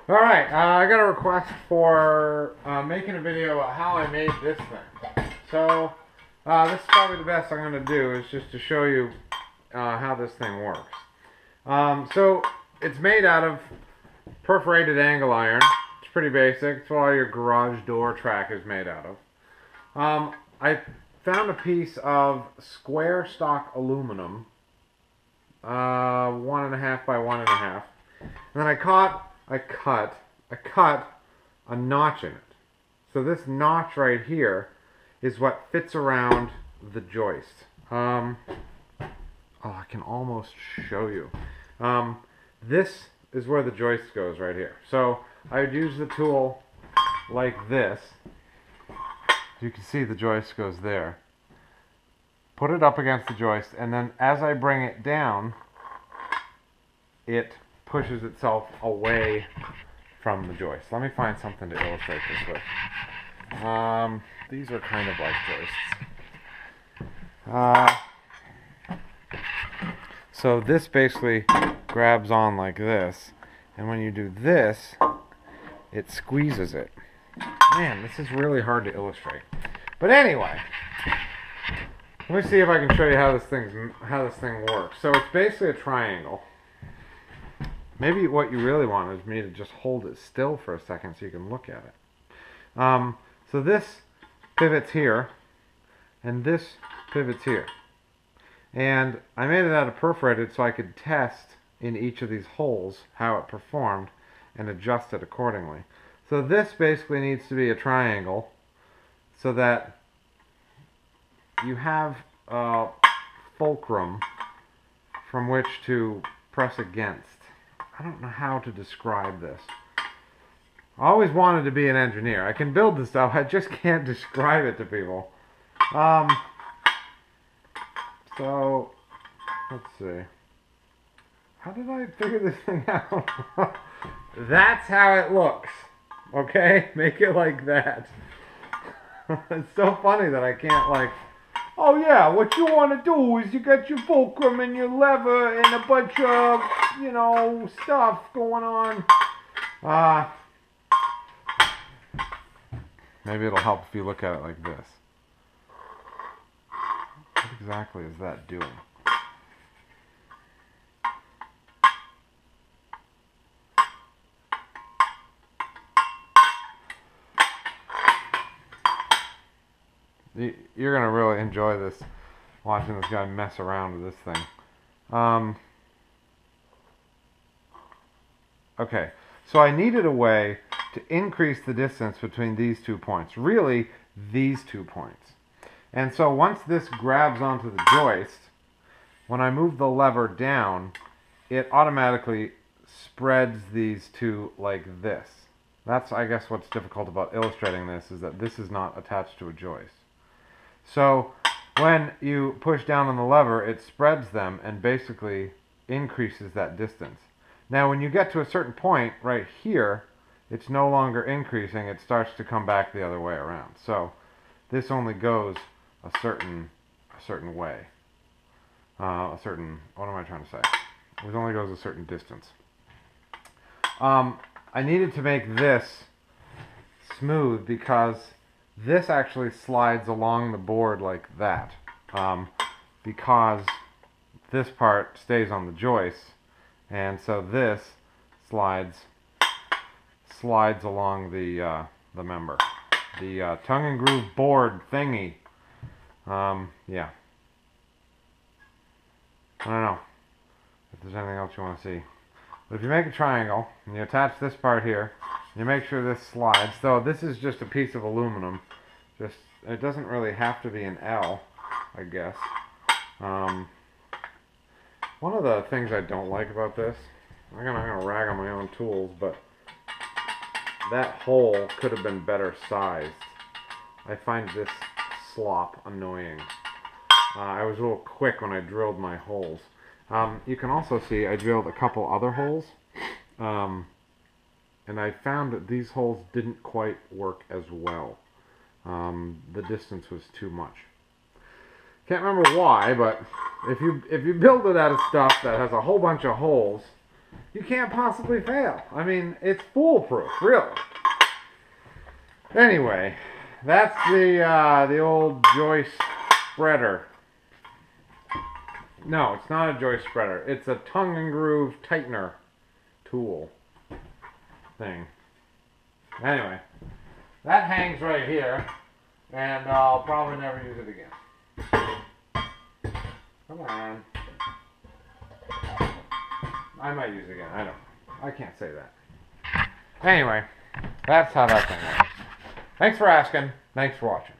Alright, I got a request for making a video about how I made this thing. So, this is probably the best I'm going to do, is just to show you how this thing works. So, it's made out of perforated angle iron. It's pretty basic. It's what all your garage door track is made out of. I found a piece of square stock aluminum, 1.5 by 1.5, and then I cut a notch in it. So this notch right here is what fits around the joist. Oh, I can almost show you. This is where the joist goes right here. So I would use the tool like this. You can see the joist goes there. Put it up against the joist, and then as I bring it down, it pushes itself away from the joist. Let me find something to illustrate this with. These are kind of like joists. So this basically grabs on like this, and when you do this, it squeezes it. Man, this is really hard to illustrate. But anyway, let me see if I can show you how this thing works. So it's basically a triangle. Maybe what you really want is me to just hold it still for a second so you can look at it. So this pivots here, and this pivots here. And I made it out of perforated so I could test in each of these holes how it performed and adjust it accordingly. So this basically needs to be a triangle so that you have a fulcrum from which to press against. I don't know how to describe this. I always wanted to be an engineer. I can build this stuff, I just can't describe it to people. So, let's see. How did I figure this thing out? That's how it looks. Okay? Make it like that. It's so funny that I can't, like, oh yeah, what you want to do is you got your fulcrum and your lever and a bunch of, you know, stuff going on. Maybe it'll help if you look at it like this. What exactly is that doing? You're going to really enjoy this, watching this guy mess around with this thing. Okay, so I needed a way to increase the distance between these 2 points. Really, these 2 points. And so once this grabs onto the joist, when I move the lever down, it automatically spreads these two like this. That's, I guess, what's difficult about illustrating this, is that this is not attached to a joist. So when you push down on the lever, it spreads them and basically increases that distance. Now when you get to a certain point right here, it's no longer increasing, it starts to come back the other way around. So this only goes a certain way. What am I trying to say? It only goes a certain distance. I needed to make this smooth because this actually slides along the board like that, because this part stays on the joist, and so this slides along the member, the tongue and groove board thingy. Yeah. I don't know if there's anything else you want to see. But if you make a triangle, and you attach this part here, you make sure this slides. So this is just a piece of aluminum. It doesn't really have to be an L, I guess. One of the things I don't like about this, I'm gonna rag on my own tools, but that hole could have been better sized. I find this slop annoying. I was a little quick when I drilled my holes. You can also see I drilled a couple other holes, and I found that these holes didn't quite work as well. The distance was too much. Can't remember why, but if you build it out of stuff that has a whole bunch of holes, you can't possibly fail. I mean, it's foolproof, really. Anyway, that's the old joist spreader. No, it's not a joist spreader. It's a tongue and groove tightener tool thing. Anyway, that hangs right here, and I'll probably never use it again. Come on. I might use it again. I don't know. I can't say that. Anyway, that's how that thing works. Thanks for asking. Thanks for watching.